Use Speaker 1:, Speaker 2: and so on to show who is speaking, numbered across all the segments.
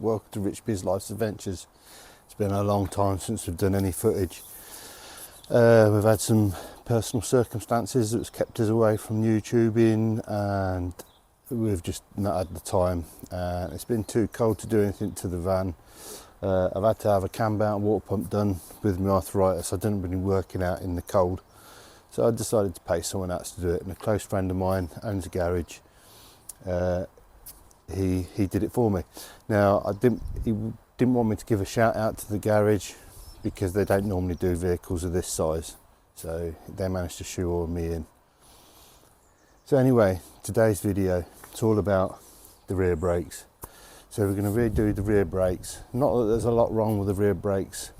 Speaker 1: welcome to Rich Biz Life's Adventures. It's been a long time since we've done any footage. We've had some personal circumstances that's kept us away from YouTubing, and we've just not had the time. It's been too cold to do anything to the van. I've had to have a cam mount water pump done with my arthritis. I didn't really working out in the cold, so I decided to pay someone else to do it, and a close friend of mine owns a garage. He did it for me. Now he didn't want me to give a shout out to the garage because they don't normally do vehicles of this size, so they managed to shoehorn me in. So anyway, today's video, it's all about the rear brakes. So we're going to redo the rear brakes. Not that there's a lot wrong with the rear brakes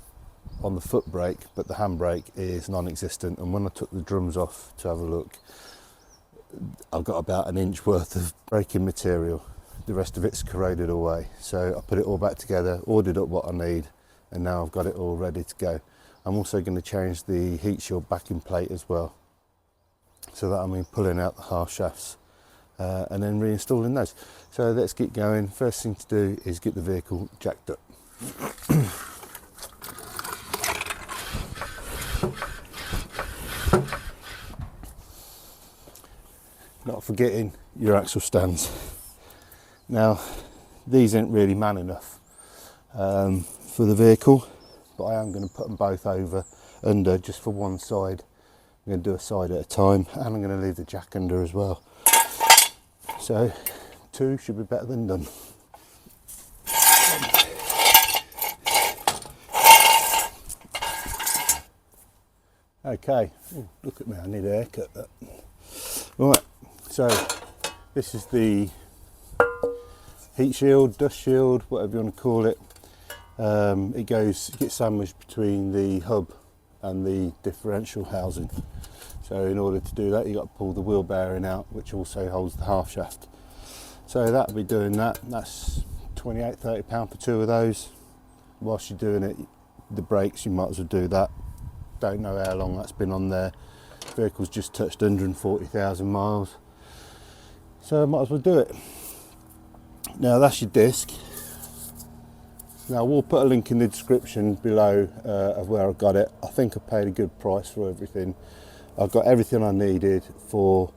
Speaker 1: on the foot brake, but the handbrake is non-existent, and when I took the drums off to have a look, I've got about an inch worth of braking material. The rest of it's corroded away. So I put it all back together, ordered up what I need, and now I've got it all ready to go. I'm also going to change the heat shield backing plate as well, so that I'm pulling out the half shafts and then reinstalling those. So let's get going. First thing to do is get the vehicle jacked up. Not forgetting your axle stands. Now, these ain't really man enough for the vehicle, but I am going to put them both under just for one side. I'm going to do a side at a time, and I'm going to leave the jack under as well. So, two should be better than none. Okay, ooh, look at me, I need a haircut. Right, so this is the heat shield, dust shield, whatever you want to call it. It gets sandwiched between the hub and the differential housing. So in order to do that, you've got to pull the wheel bearing out, which also holds the half shaft. So that'll be doing that. That's £28–30 for two of those. Whilst you're doing it, the brakes, you might as well do that. Don't know how long that's been on there. The vehicle's just touched 140,000 miles. So I might as well do it. Now that's your disc. Now we'll put a link in the description below of where I got it. I think I paid a good price for everything. I got everything I needed for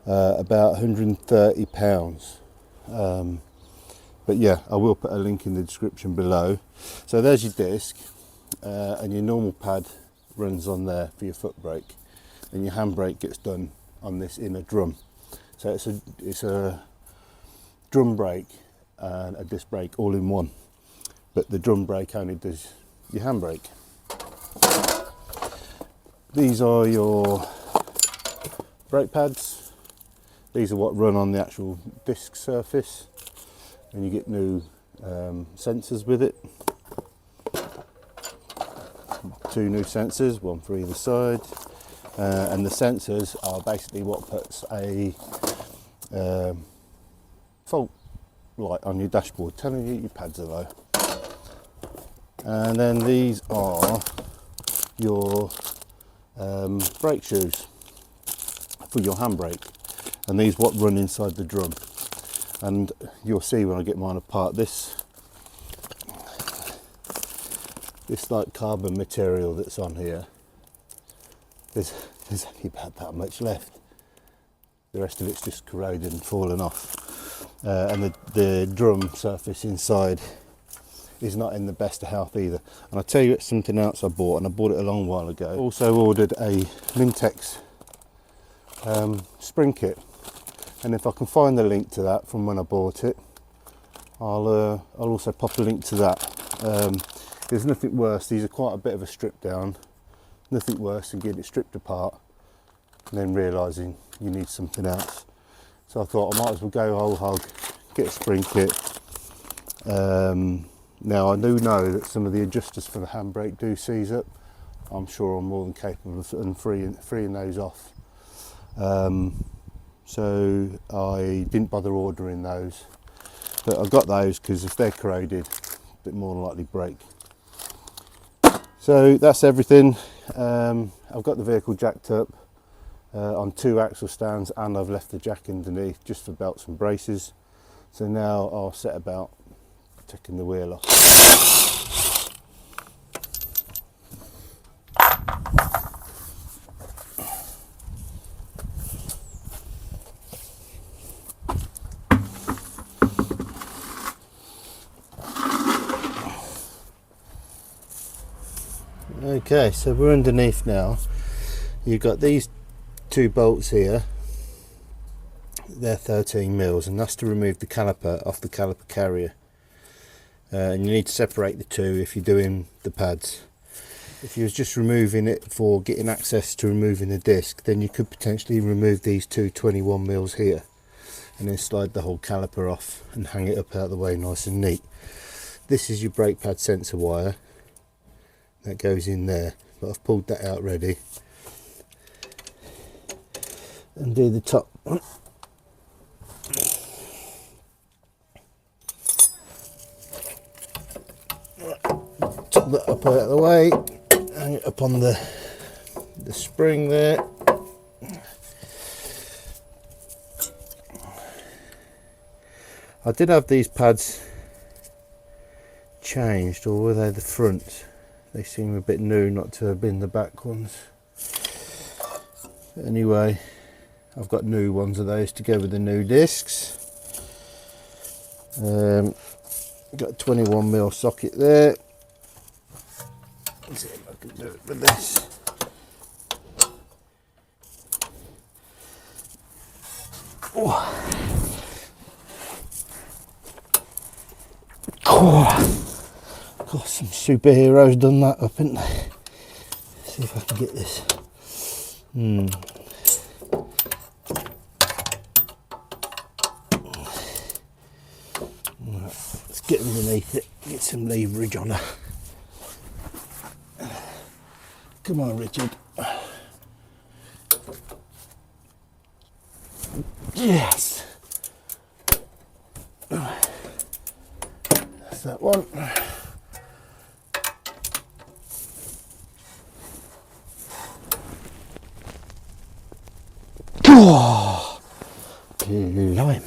Speaker 1: about £130. But yeah, I will put a link in the description below. So there's your disc, and your normal pad runs on there for your foot brake, and your handbrake gets done on this inner drum. So it's a drum brake and a disc brake all in one, but the drum brake only does your handbrake. These are your brake pads. These are what run on the actual disc surface, and you get new sensors with it. Two new sensors, one for either side, and the sensors are basically what puts a fault light on your dashboard, telling you your pads are low. And then these are your brake shoes for your handbrake, and these what run inside the drum. And you'll see when I get mine apart, this like carbon material that's on here, there's only about that much left. The rest of it's just corroded and fallen off, and the drum surface inside is not in the best of health either. And I'll tell you, it's something else I bought, and I bought it a long while ago. Also ordered a Mintex spring kit, and if I can find the link to that from when I bought it, I'll also pop a link to that. There's nothing worse, these are quite a bit of a strip down, nothing worse than getting it stripped apart and then realising you need something else. So I thought I might as well go whole hog, get a spring kit. Now I do know that some of the adjusters for the handbrake do seize up. I'm sure I'm more than capable of freeing those off. So I didn't bother ordering those, but I've got those because if they're corroded, a bit more than likely break. So that's everything. I've got the vehicle jacked up on two axle stands, and I've left the jack underneath just for belts and braces. So now I'll set about taking the wheel off. Okay, so we're underneath now. You've got these two bolts here, they're 13 mils, and that's to remove the caliper off the caliper carrier. And you need to separate the two if you're doing the pads. If you was just removing it for getting access to removing the disc, then you could potentially remove these two 21 mils here and then slide the whole caliper off and hang it up out of the way nice and neat. This is your brake pad sensor wire that goes in there, but I've pulled that out ready. And do the top one. Top that up out of the way, hang it up on the spring there. I did have these pads changed, or were they the front? They seem a bit new not to have been the back ones. Anyway, I've got new ones of those to go with the new discs. Got a 21 mil socket there. Let's see if I can do it with this. Of course, some superheroes done that up, haven't they? See if I can get this. Right, let's get underneath it, get some leverage on her. Come on, Richard. Yes. That's that one. Oh, blimey.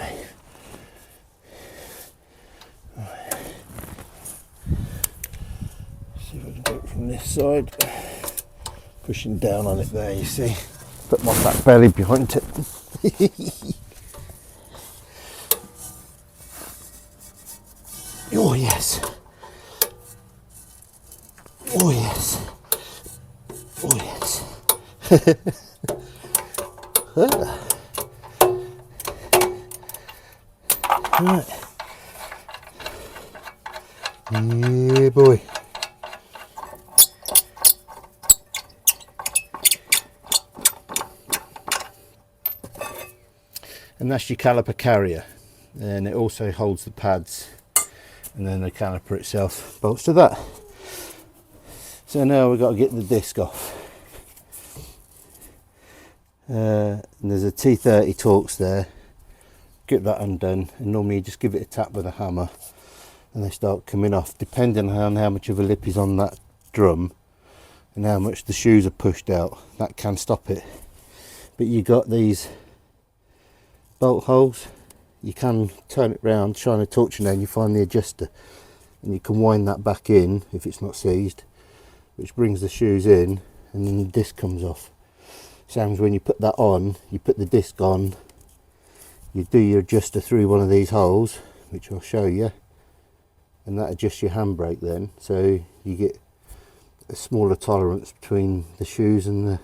Speaker 1: Right. See if I can do it from this side. Pushing down on it there, you see. Put my fat belly behind it. Oh yes. Oh yes. Oh yes. Right. Yeah, boy. And that's your caliper carrier, and it also holds the pads, and then the caliper itself bolts to that. So now we've got to get the disc off. And there's a T30 Torx there. Get that undone, and normally you just give it a tap with a hammer and they start coming off, depending on how much of a lip is on that drum and how much the shoes are pushed out. That can stop it. But you got these bolt holes, you can turn it round, shine a torch in there, and you find the adjuster, and you can wind that back in if it's not seized, which brings the shoes in, and then the disc comes off. Same as when you put that on, you put the disc on, you do your adjuster through one of these holes, which I'll show you, and that adjusts your handbrake then, so you get a smaller tolerance between the shoes and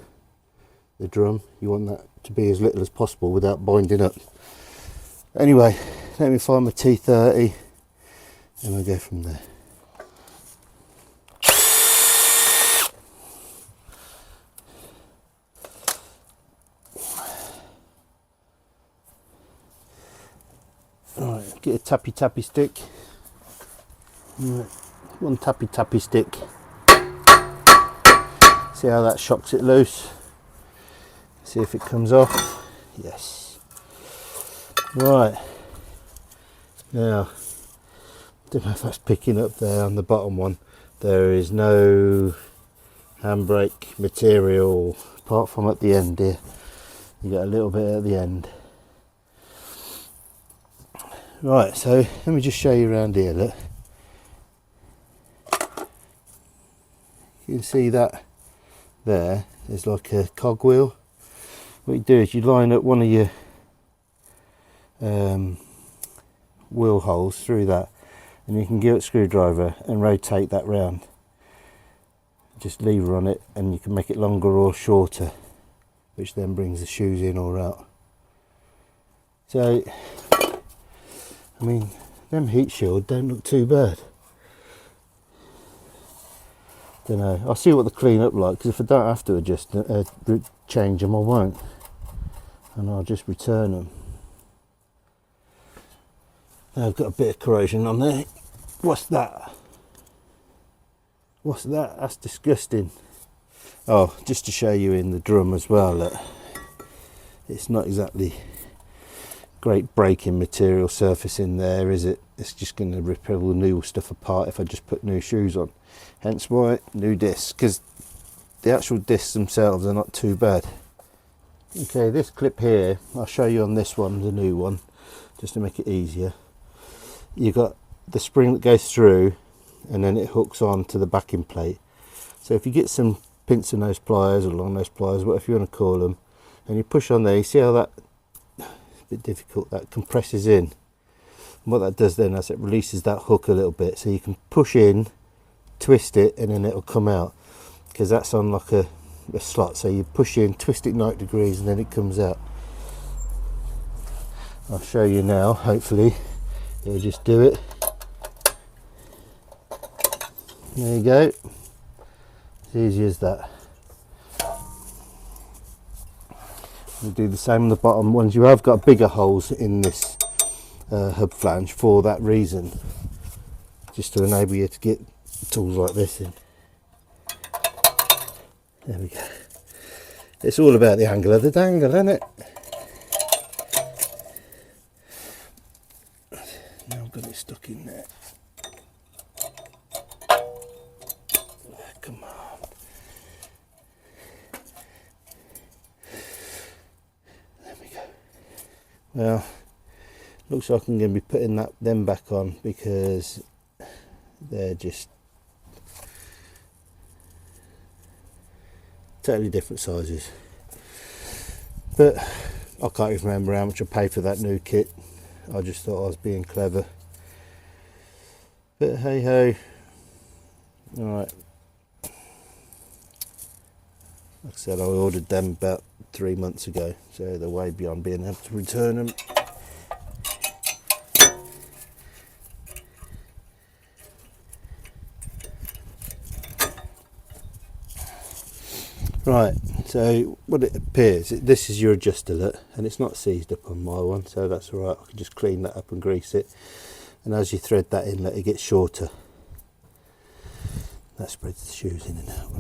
Speaker 1: the drum. You want that to be as little as possible without binding up. Anyway, let me find my T30 and we'll go from there. Alright, get a tappy stick. Right, one tappy stick. See how that shocks it loose. See if it comes off. Yes. Right. Now, don't know if that's picking up there on the bottom one. There is no handbrake material apart from at the end here. You got a little bit at the end. Right, so let me just show you around here, look. You can see that there is like a cogwheel. What you do is you line up one of your wheel holes through that, and you can give it a screwdriver and rotate that round. Just lever on it and you can make it longer or shorter, which then brings the shoes in or out. So I mean, them heat shield don't look too bad. Don't know, I'll see what the clean up like, because if I don't have to adjust change them, I won't, and I'll just return them. Now I've got a bit of corrosion on there. What's that? What's that? That's disgusting. Oh, just to show you in the drum as well that it's not exactly great braking material surface in there, is it? It's just going to rip all the new stuff apart if I just put new shoes on. Hence why new discs, because the actual discs themselves are not too bad. Okay, this clip here, I'll show you on this one, the new one, just to make it easier. You've got the spring that goes through and then it hooks on to the backing plate. So if you get some pincer nose pliers or long nose pliers, whatever you want to call them, and you push on there, you see how that, it's a bit difficult, that compresses in. And what that does then is it releases that hook a little bit, so you can push in, twist it, and then it'll come out, because that's on like a slot. So you push in, twist it 90 degrees, and then it comes out. I'll show you now, hopefully it'll just do it. There you go, as easy as that. You do the same on the bottom ones. You have got bigger holes in this hub flange for that reason, just to enable you to get tools like this in. There we go. It's all about the angle of the dangle, isn't it? Now I've got it stuck in there. Come on. There we go. Well, looks like I'm going to be putting them back on, because they're just totally different sizes. But I can't even remember how much I paid for that new kit. I just thought I was being clever. But hey ho. Alright. Like I said, I ordered them about 3 months ago, so they're way beyond being able to return them. Right, so what it appears, this is your adjuster nut, and it's not seized up on my one, so that's alright. I can just clean that up and grease it, and as you thread that inlet, it gets shorter. That spreads the shoes in and out.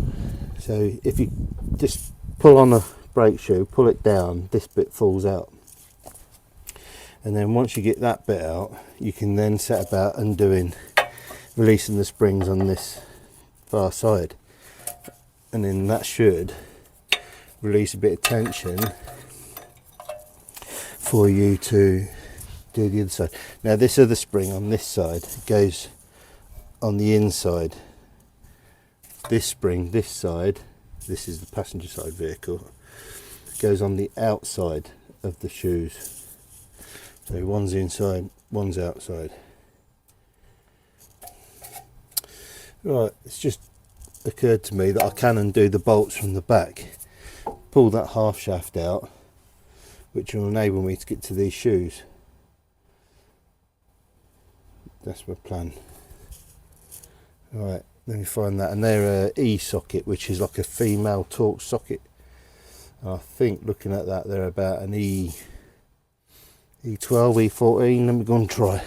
Speaker 1: So if you just pull on a brake shoe, pull it down, this bit falls out, and then once you get that bit out, you can then set about releasing the springs on this far side, and then that should release a bit of tension for you to do the other side. Now this other spring on this side goes on the inside. This spring, this side, this is the passenger side vehicle, goes on the outside of the shoes. So one's inside, one's outside. Right, it's just occurred to me that I can undo the bolts from the back, pull that half shaft out, which will enable me to get to these shoes. That's my plan. Right, let me find that. And they're a E socket, which is like a female torque socket. And I think looking at that, they're about an E12, E14. Let me go and try.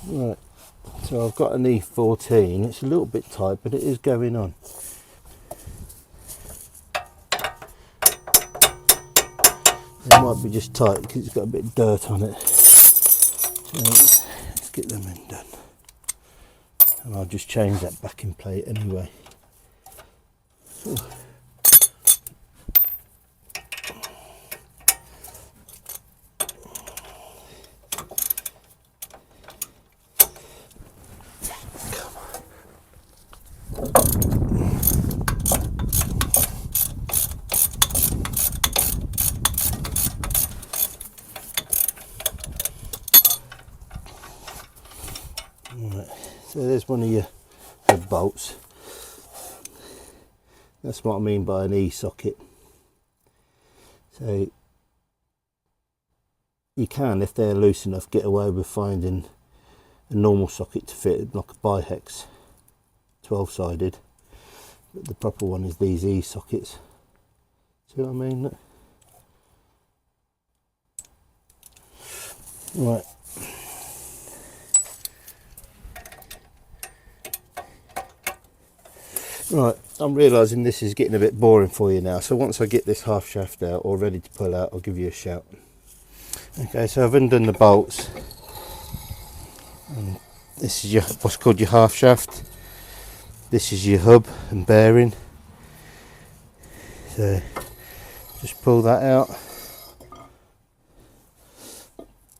Speaker 1: Right, so I've got an E14. It's a little bit tight, but it is going on. It might be just tight because it's got a bit of dirt on it. So let's get them in done. And I'll just change that backing plate anyway. So there's one of your head bolts. That's what I mean by an E-socket. So you can, if they're loose enough, get away with finding a normal socket to fit, like a bihex 12-sided, but the proper one is these E-sockets. See what I mean? Right. Right, I'm realising this is getting a bit boring for you now, so once I get this half shaft out or ready to pull out, I'll give you a shout. Okay, so I've undone the bolts. And this is your what's called your half shaft. This is your hub and bearing. So just pull that out.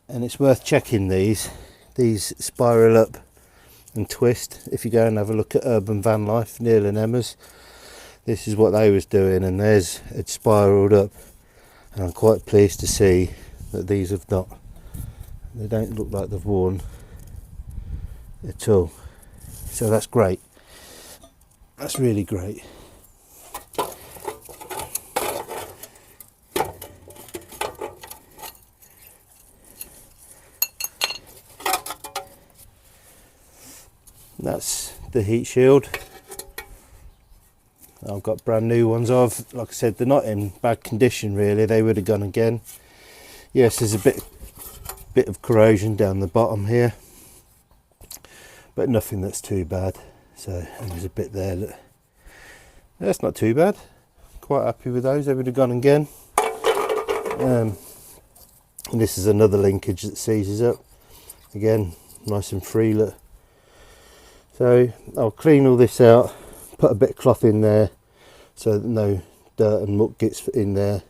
Speaker 1: And it's worth checking these. These spiral up and twist. If you go and have a look at Urban Vanlife, Neil and Emma's, this is what they was doing, and theirs had spiraled up, and I'm quite pleased to see that these have not. They don't look like they've worn at all, so that's great. That's really great. That's the heat shield. I've got brand new ones of. Like I said, they're not in bad condition really. They would have gone again. Yes, there's a bit of corrosion down the bottom here, but nothing that's too bad. So, and there's a bit there. Look. That's not too bad. Quite happy with those. They would have gone again. And this is another linkage that seizes up. Again, nice and free. Look. So I'll clean all this out, put a bit of cloth in there so that no dirt and muck gets in there,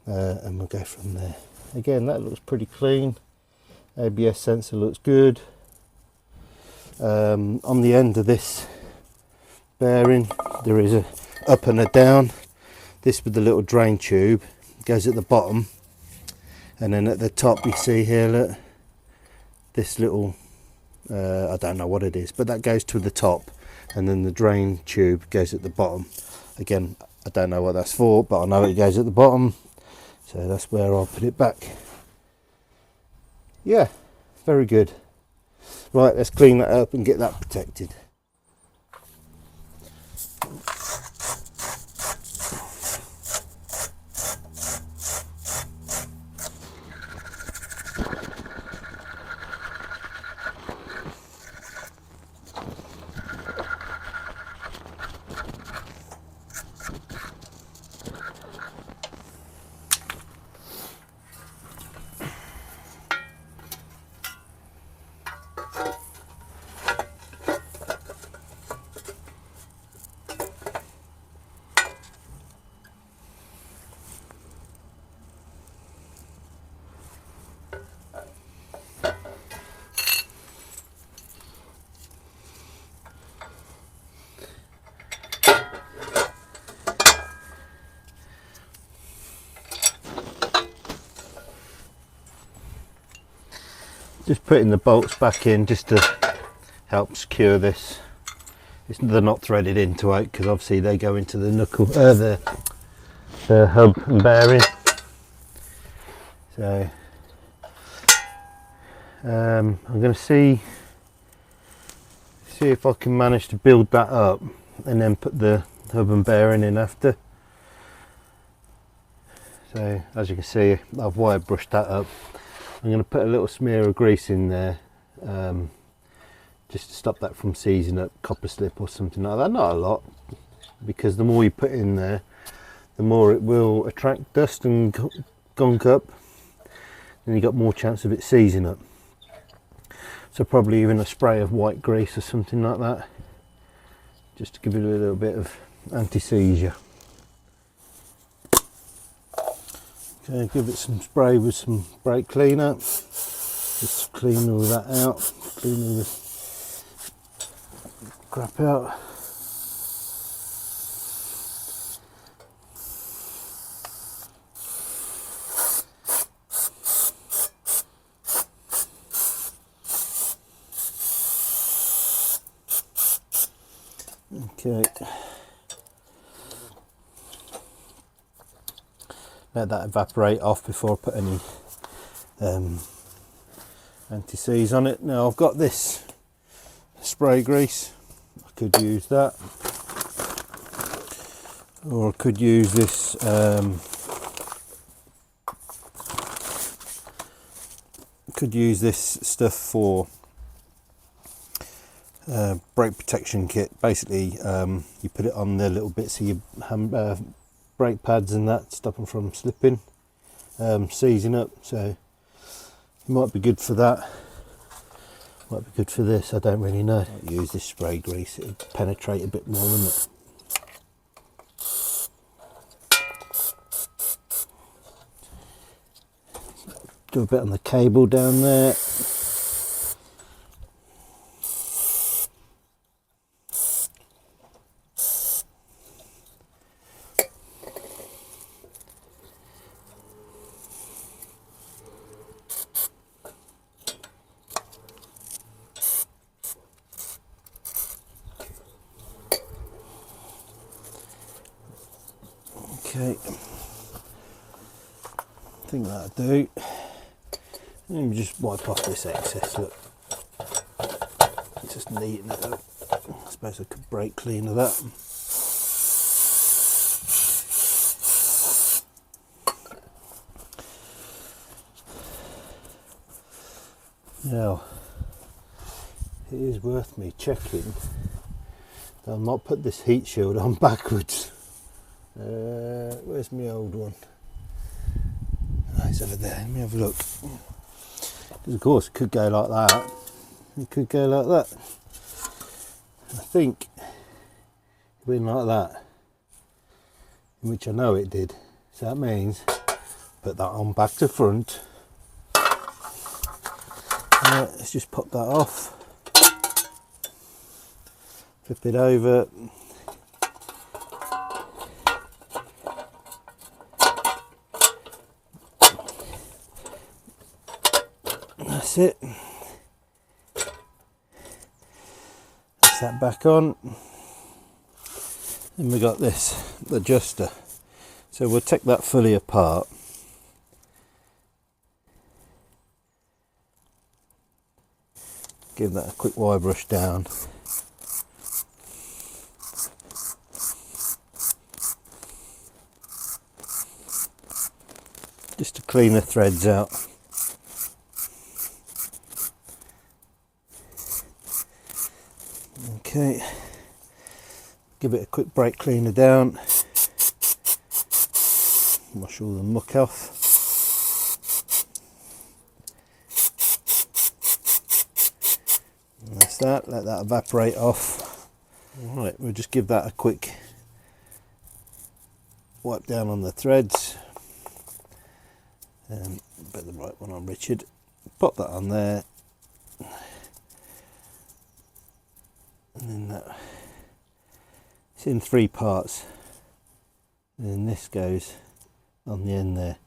Speaker 1: and we'll go from there. Again, that looks pretty clean. ABS sensor looks good. On the end of this bearing there is a up and a down. This with the little drain tube goes at the bottom, and then at the top you see here, look, this little I don't know what it is, but that goes to the top, and then the drain tube goes at the bottom. Again, I don't know what that's for, but I know it goes at the bottom, so that's where I'll put it back. Yeah, very good. Right, let's clean that up and get that protected. Just putting the bolts back in just to help secure this. They're not threaded into it because obviously they go into the knuckle, the hub and bearing. So I'm going to see if I can manage to build that up and then put the hub and bearing in after. So as you can see, I've wire brushed that up. I'm going to put a little smear of grease in there, just to stop that from seizing up, copper slip or something like that. Not a lot, because the more you put in there, the more it will attract dust and gunk up, and you got more chance of it seizing up. So probably even a spray of white grease or something like that, just to give it a little bit of anti-seizure. Okay, give it some spray with some brake cleaner, just clean all that out, clean all the crap out. Okay. Let that evaporate off before I put any anti-seize on it. Now I've got this spray grease. I could use that, or I could use this stuff for brake protection kit. Basically, you put it on the little bits of your brake pads and that, stop them from slipping, seizing up. So it might be good for that. Might be good for this. I don't really know. I'll use this spray grease. It'll penetrate a bit more, won't it? Do a bit on the cable down there. Okay, I think that'll do. Let me just wipe off this excess, look. Just neaten it up. I suppose I could brake cleaner that. Now, it is worth me checking that I've not put this heat shield on backwards. Where's my old one? Oh, it's over there. Let me have a look. Because of course it could go like that. It could go like that. I think it went like that, which I know it did. So that means put that on back to front. Let's just pop that off. Flip it over. That's it. That's that back on. Then we got this adjuster. So we'll take that fully apart. Give that a quick wire brush down. Just to clean the threads out. Okay, give it a quick brake cleaner down, wash all the muck off. And that's that, let that evaporate off. Alright, we'll just give that a quick wipe down on the threads. Put the right one on, Richard. Pop that on there. And then that, it's in 3 parts, and then this goes on the end there.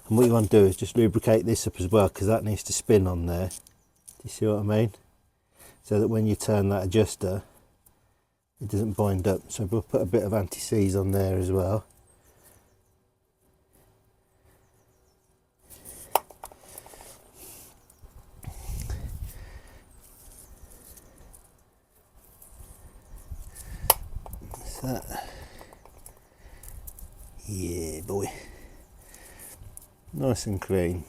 Speaker 1: And what you want to do is just lubricate this up as well, because that needs to spin on there. Do you see what I mean? So that when you turn that adjuster, it doesn't bind up. So we'll put a bit of anti-seize on there as well. That. Yeah, boy. Nice and clean,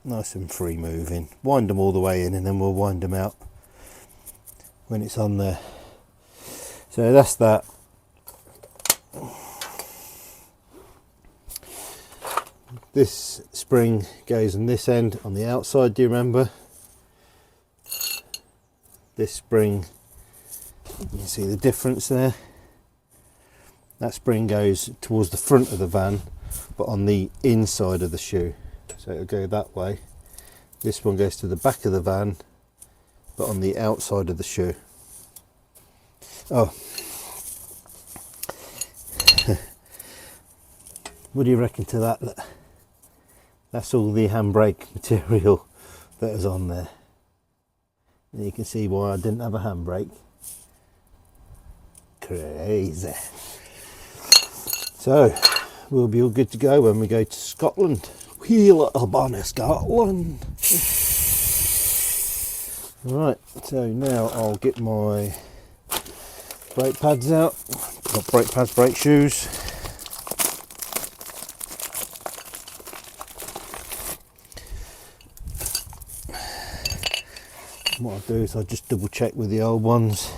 Speaker 1: nice and free moving. Wind them all the way in, and then we'll wind them out when it's on there. So that's that. This spring goes on this end on the outside, do you remember? This spring, you can see the difference there. That spring goes towards the front of the van, but on the inside of the shoe. So it'll go that way. This one goes to the back of the van, but on the outside of the shoe. Oh. What do you reckon to that? That's all the handbrake material that is on there. And you can see why I didn't have a handbrake. crazy. So we'll be all good to go when we go to Scotland. Wee little bonny Scotland. Right, so now I'll get my brake pads out. Got brake pads, brake shoes. What I'll do is I'll just double check with the old ones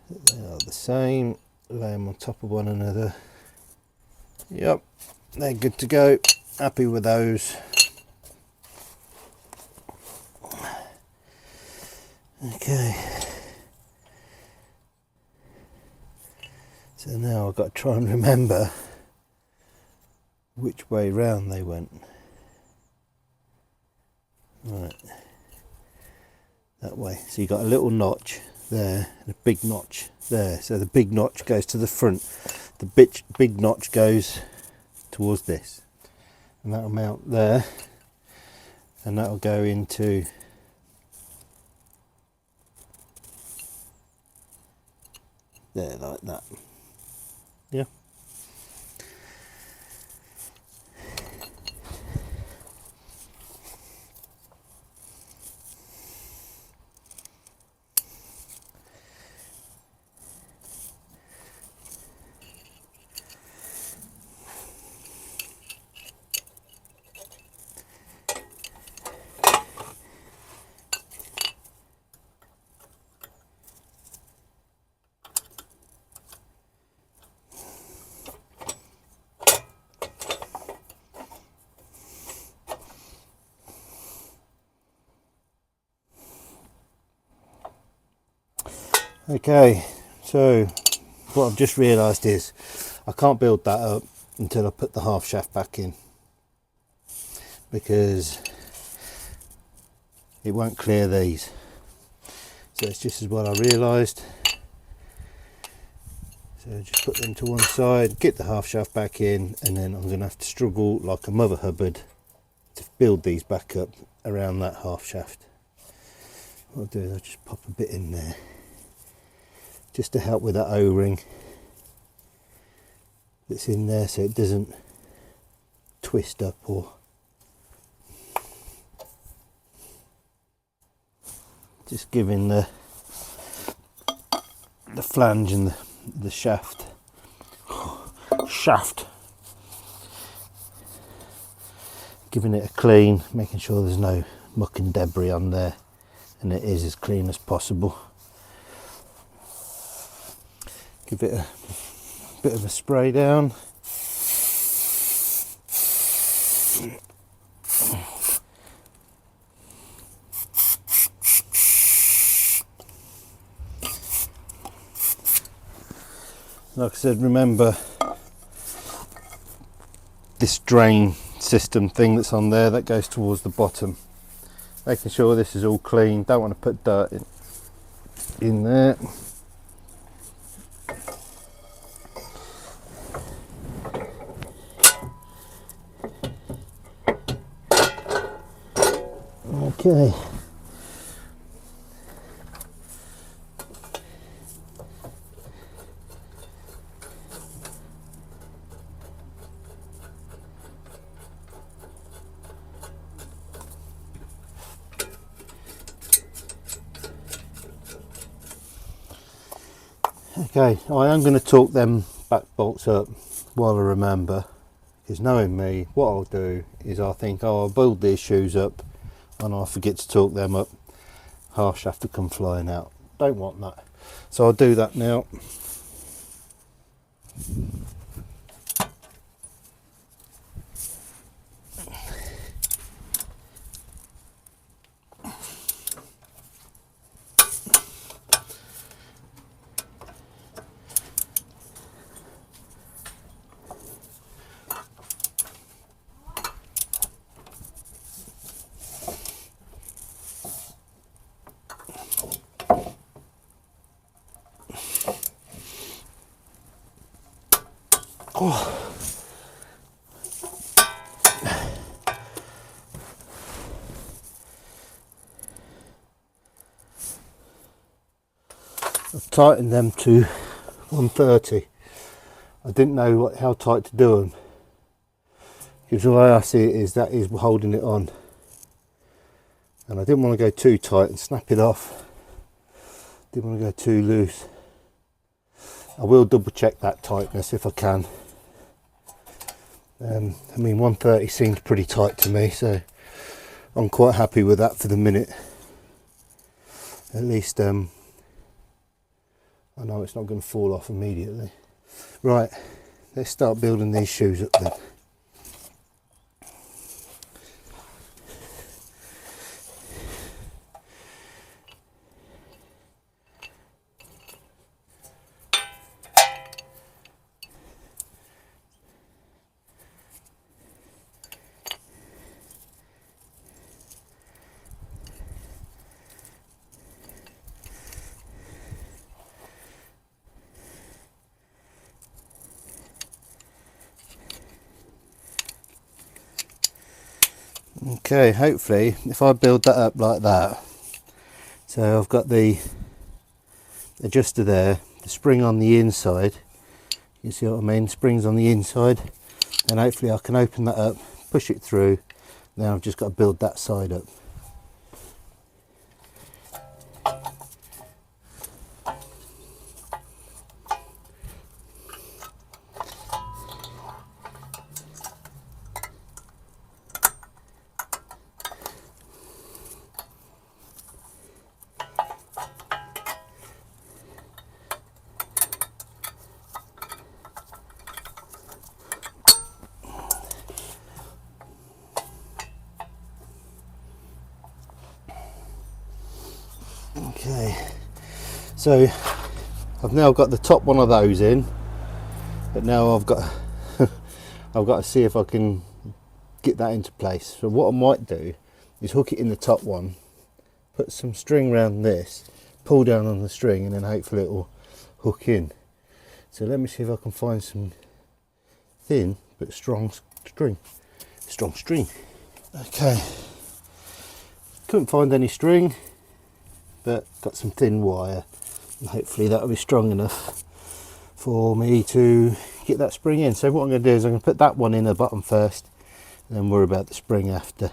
Speaker 1: that they are the same, lay them on top of one another. Yep, they're good to go, happy with those. Okay, so now I've got to try and remember which way round they went. Right, that way. So you've got a little notch there and a big notch there. So the big notch goes to the front, the big notch goes towards this, and that'll mount there, and that'll go into there like that. Yeah. Okay, so what I've just realised is I can't build that up until I put the half shaft back in, because it won't clear these. So it's just as what I realised. So just put them to one side, get the half shaft back in, and then I'm going to have to struggle like a mother hubbard to build these back up around that half shaft. What I'll do is I'll just pop a bit in there, just to help with that O-ring that's in there, so it doesn't twist up or just giving the flange and the shaft giving it a clean, making sure there's no muck and debris on there, and it is as clean as possible. Give it a bit of a spray down. Like I said, remember this drain system thing that's on there that goes towards the bottom. Making sure this is all clean. Don't want to put dirt in there. Okay. Okay, I am going to torque them back bolts up while I remember, because knowing me, what I'll do is I'll think, oh, I'll build these shoes up and I'll forget to torque them up, half shaft to come flying out. Don't want that, so I'll do that now. Oh. tightened them to 130. I didn't know how tight to do them, because the way I see it is that is holding it on, and I didn't want to go too tight and snap it off. Didn't want to go too loose. I will double check that tightness if I can. I mean 130 seems pretty tight to me, so I'm quite happy with that for the minute. At least I know it's not going to fall off immediately. Right, let's start building these shoes up then. Okay, hopefully if I build that up like that, so I've got the adjuster there, the spring on the inside, you see what I mean, springs on the inside, and hopefully I can open that up, push it through, then I've just got to build that side up. Okay, so I've now got the top one of those in, but now I've got I've got to see if I can get that into place. So what I might do is hook it in the top one, put some string around this, pull down on the string, and then hopefully it will hook in. So let me see if I can find some thin but strong string. Okay, couldn't find any string, but got some thin wire, and hopefully that'll be strong enough for me to get that spring in. So what I'm going to do is I'm going to put that one in the bottom first, and then worry about the spring after.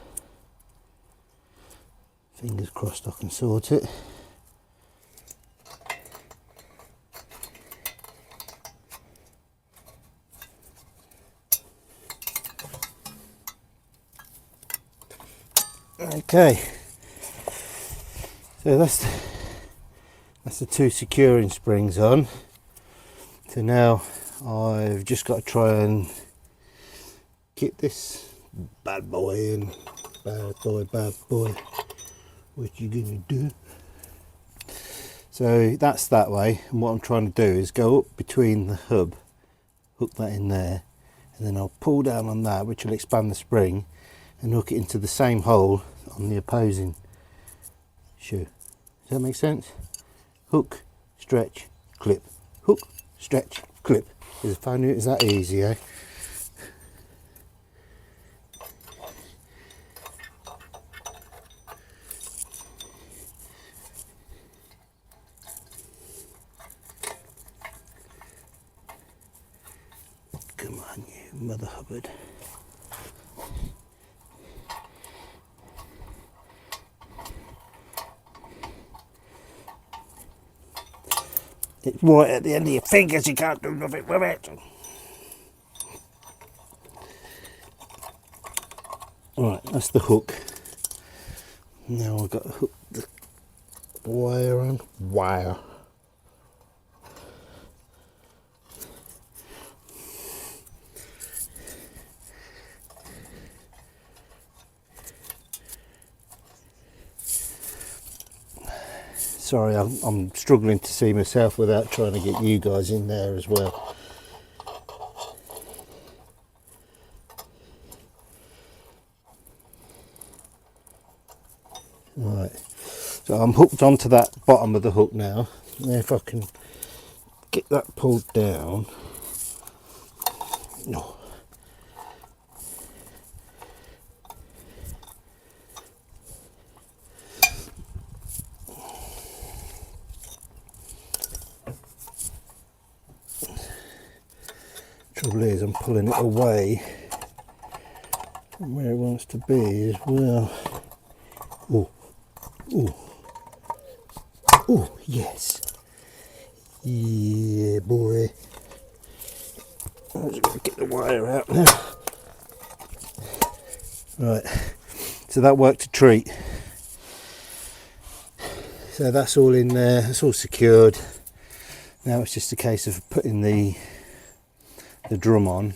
Speaker 1: Fingers crossed I can sort it. Okay, so that's the two securing springs on. So now I've just got to try and get this bad boy in. Bad boy, what you gonna do? So that's that way, and what I'm trying to do is go up between the hub, hook that in there, and then I'll pull down on that, which will expand the spring, and hook it into the same hole on the opposing shoe. Does that make sense? Hook, stretch, clip. Hook, stretch, clip. If I knew it was that easy, eh? Come on, you mother hubbard. It's right at the end of your fingers, you can't do nothing with it. Right, that's the hook. Now I've got to hook the wire on. Wire. Sorry, I'm struggling to see myself without trying to get you guys in there as well. Right, so I'm hooked onto that bottom of the hook now. Now if I can get that pulled down. No. Trouble is, I'm pulling it away from where it wants to be as well. Oh, oh, oh, yes. Yeah, boy. I'm just going to get the wire out now. Right, so that worked a treat. So that's all in there, it's all secured. Now it's just a case of putting the drum on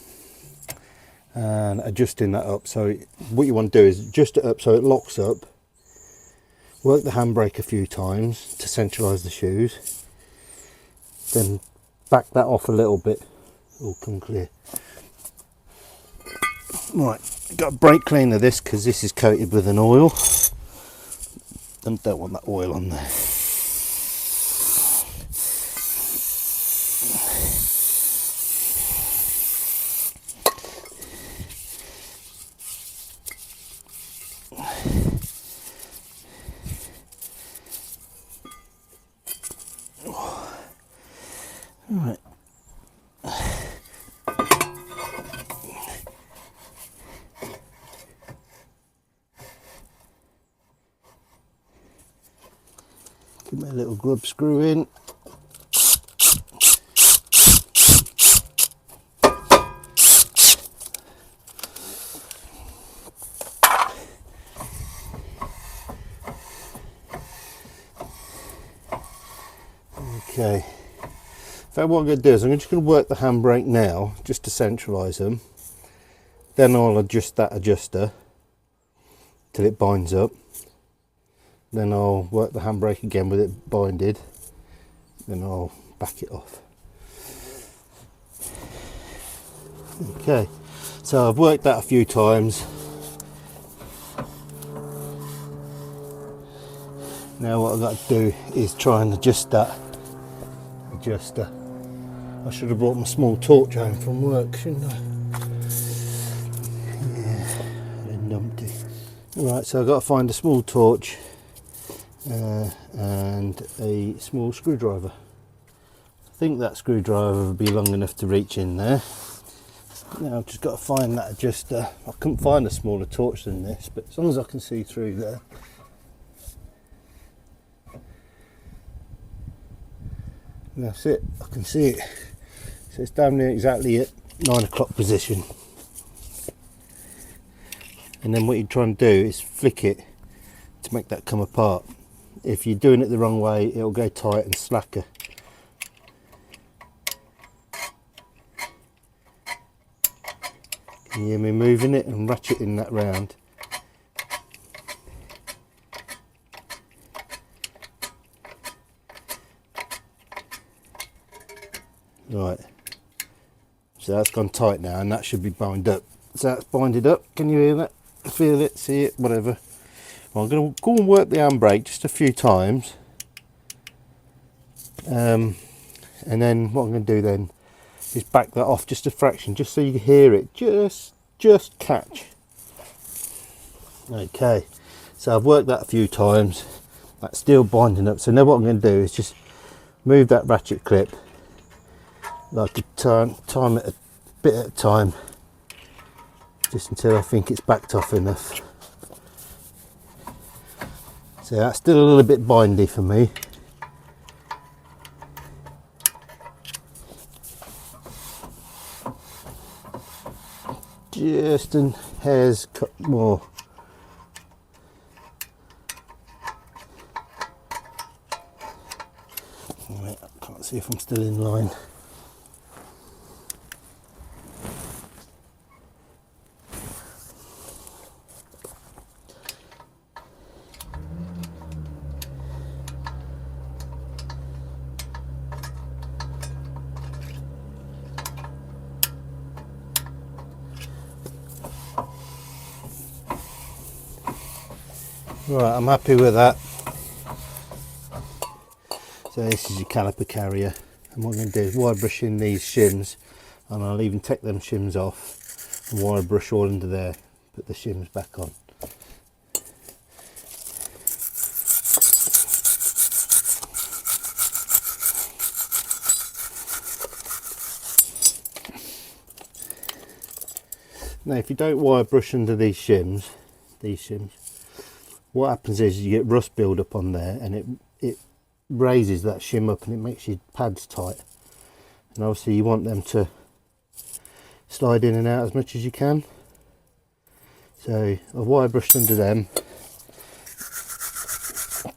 Speaker 1: and adjusting that up. So what you want to do is adjust it up so it locks up. Work the handbrake a few times to centralise the shoes. Then back that off a little bit. All come clear. Right, got a brake cleaner this because this is coated with an oil. And don't want that oil on there. Right. Give me a little grub screw in. Okay. So what I'm going to do is I'm just going to work the handbrake now just to centralise them. Then I'll adjust that adjuster till it binds up. Then I'll work the handbrake again with it binded. Then I'll back it off. Okay, so I've worked that a few times. Now what I've got to do is try and adjust that adjuster. I should have brought my small torch home from work, shouldn't I? Yeah, and numpty. Right, so I've got to find a small torch and a small screwdriver. I think that screwdriver will be long enough to reach in there. Now I've just got to find that adjuster. I couldn't find a smaller torch than this, but as long as I can see through there. That's it, I can see it. So it's down there exactly at 9 o'clock position. And then what you're trying to do is flick it to make that come apart. If you're doing it the wrong way, it'll go tight and slacker. Can you hear me moving it and ratcheting that round? Right, so that's gone tight now and that should be bound up. So that's binded up, can you hear that? Feel it, see it, whatever. Well, I'm going to go and work the handbrake just a few times. And then what I'm going to do then is back that off just a fraction, just so you can hear it just catch. Okay, so I've worked that a few times. That's still binding up. So now what I'm going to do is just move that ratchet clip, like a time it a bit at a time, just until I think it's backed off enough. So that's still a little bit bindy for me. Just a hair's cut more. Right, I can't see if I'm still in line. Right, I'm happy with that. So this is your caliper carrier, and what I'm going to do is wire brush in these shims, and I'll even take them shims off and wire brush all into there, put the shims back on. Now if you don't wire brush under these shims, what happens is you get rust build up on there, and it raises that shim up and it makes your pads tight, and obviously you want them to slide in and out as much as you can. So I've wire brushed under them,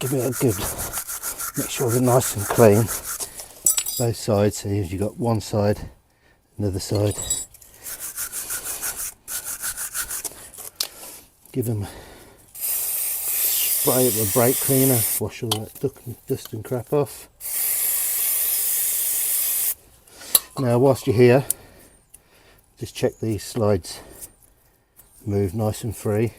Speaker 1: give it a good, make sure they're nice and clean, both sides. So you've got one side, another side. Give them a spray up with brake cleaner, wash all that dust and crap off. Now whilst you're here, just check these slides move nice and free.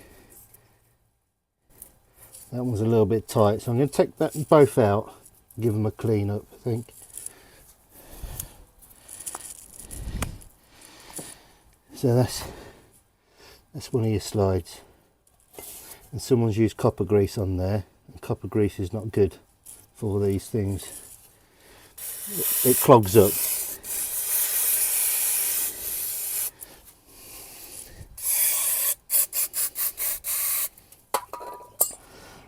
Speaker 1: That one's a little bit tight, so I'm going to take that both out, give them a clean up, I think. So that's one of your slides, and someone's used copper grease on there, and copper grease is not good for these things. It clogs up.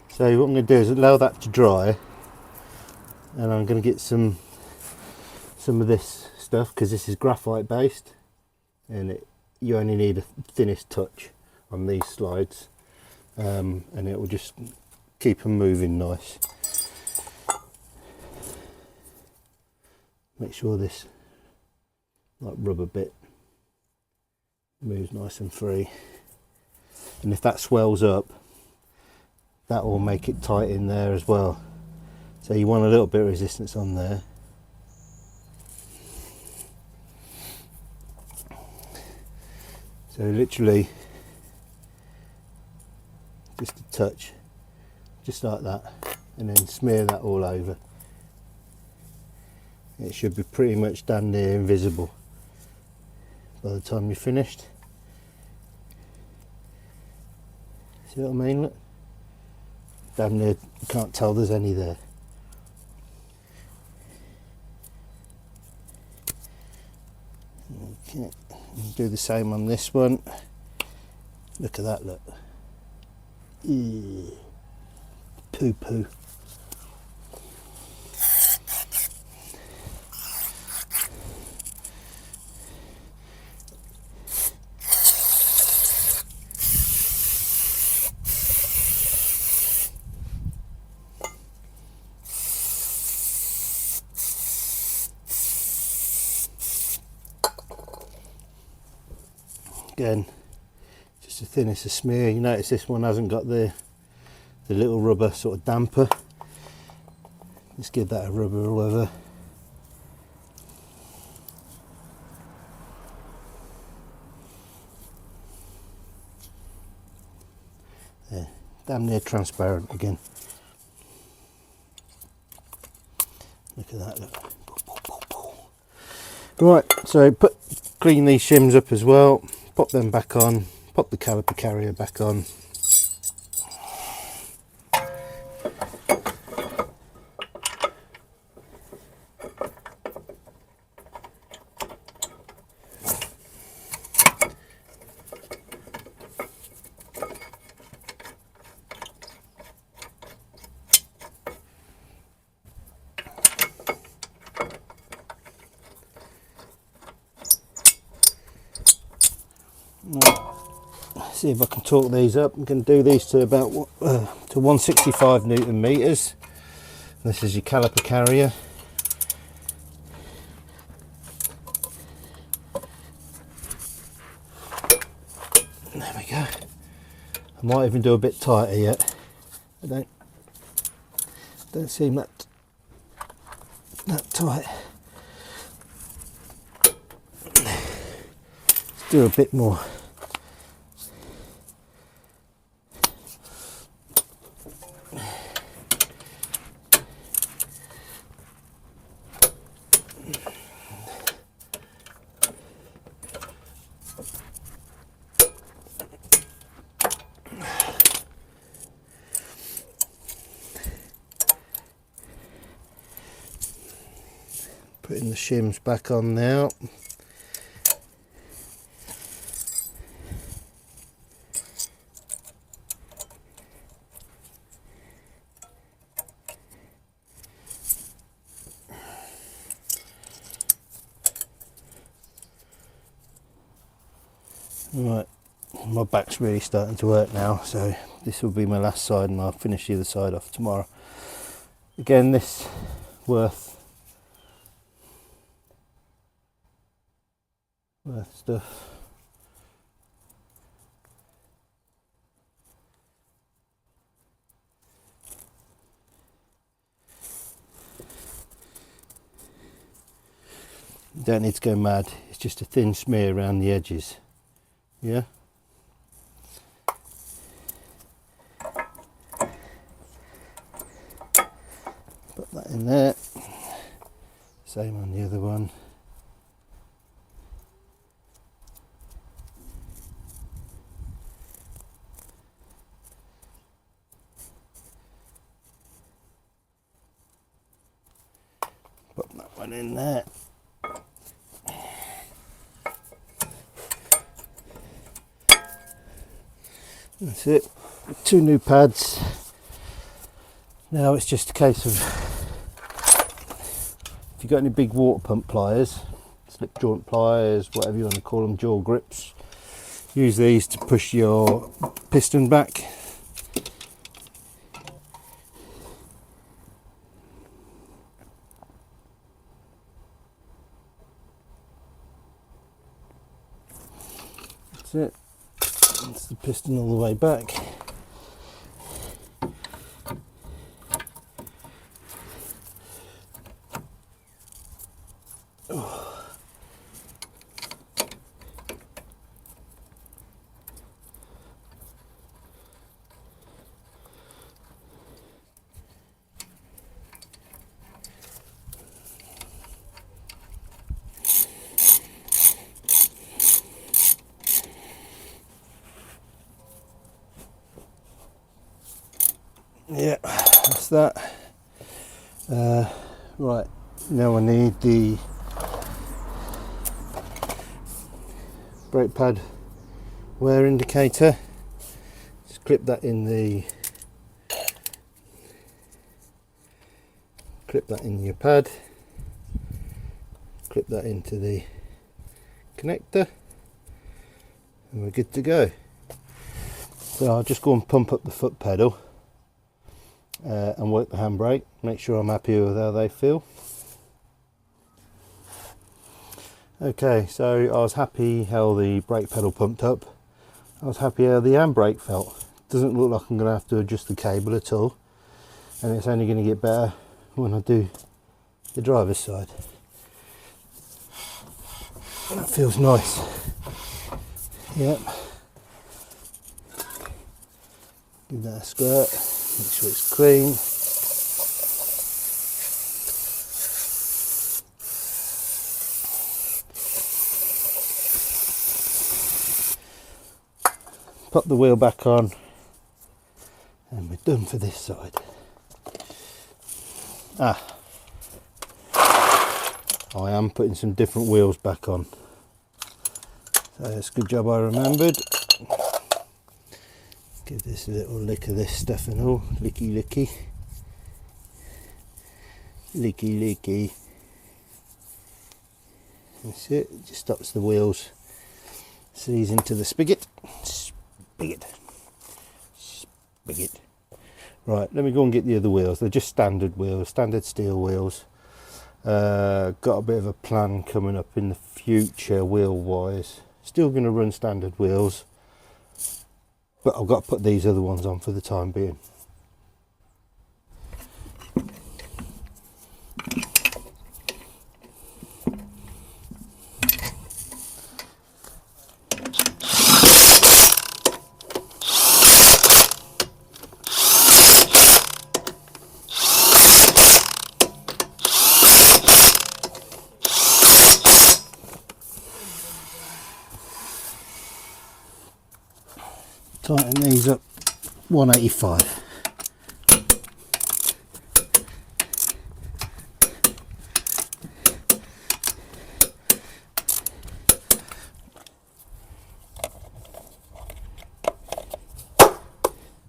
Speaker 1: So what I'm going to do is allow that to dry, and I'm going to get some of this stuff, because this is graphite based, and you only need a thinnest touch on these slides, and it will just keep them moving nice. Make sure this like rubber bit moves nice and free, and if that swells up, that will make it tight in there as well. So you want a little bit of resistance on there. So literally just a touch, just like that, and then smear that all over. It should be pretty much damn near invisible by the time you're finished. See what I mean? Look, damn near, you can't tell there's any there. Okay, do the same on this one. Look at that, look. Ew. Poo poo. Again, just the thinnest of smear. You notice this one hasn't got the little rubber sort of damper. Let's give that a rubber all over. There, damn near transparent again. Look at that, look. Right, so clean these shims up as well. Pop them back on, pop the caliper carrier back on. See if I can torque these up. I'm going to do these to about to 165 Newton meters. This is your caliper carrier. There we go. I might even do a bit tighter yet. I don't seem that tight. Let's do a bit more. Putting the shims back on now. Right, my back's really starting to hurt now, so this will be my last side and I'll finish the other side off tomorrow. Again, this worth stuff. You don't need to go mad, it's just a thin smear around the edges. Yeah? Put that in there. Same on the other one. Put that one in there. That's it. 2 new pads. Now it's just a case of, if you've got any big water pump pliers, slip joint pliers, whatever you want to call them, jaw grips, use these to push your piston back. That's it. That's the piston all the way back. Yeah, that's that. Right, now I need the brake pad wear indicator. Just clip that in your pad, clip that into the connector, and we're good to go. So I'll just go and pump up the foot pedal and work the handbrake, make sure I'm happy with how they feel. Okay, so I was happy how the brake pedal pumped up. I was happy how the handbrake felt. Doesn't look like I'm going to have to adjust the cable at all, and it's only going to get better when I do the driver's side. That feels nice. Yep. Give that a squirt. Make sure it's clean. Pop the wheel back on and we're done for this side. I am putting some different wheels back on. So it's a good job I remembered. Give this a little lick of this stuff and all. Licky licky. Licky licky. That's it. It just stops the wheels seizing into the spigot. Spigot. Spigot. Right, let me go and get the other wheels. They're just standard wheels, standard steel wheels. Got a bit of a plan coming up in the future wheel wise. Still going to run standard wheels, but I've got to put these other ones on for the time being. Tighten these up 185.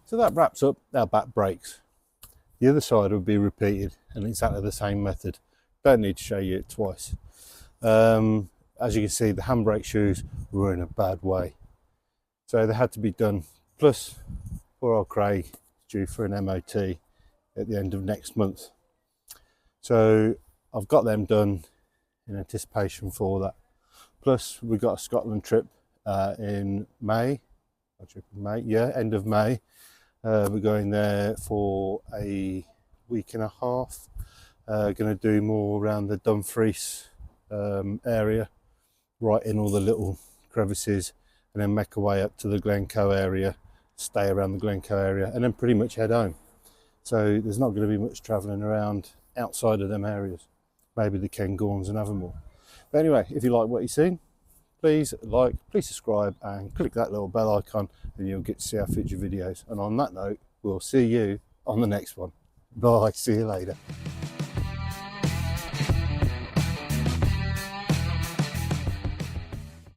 Speaker 1: So that wraps up our back brakes. The other side will be repeated and exactly the same method. Don't need to show you it twice. As you can see, the handbrake shoes were in a bad way. So they had to be done. Plus, poor old Craig is due for an MOT at the end of next month. So I've got them done in anticipation for that. Plus, we've got a Scotland trip in May. Yeah, end of May. We're going there for a week and a half. Going to do more around the Dumfries area, right in all the little crevices, and then make our way up to the Glencoe area, stay around the Glencoe area, and then pretty much head home. So there's not going to be much travelling around outside of them areas. Maybe the Cairngorms and Avonmore. But anyway, if you like what you've seen, please like, please subscribe, and click that little bell icon, and you'll get to see our future videos. And on that note, we'll see you on the next one. Bye, see you later.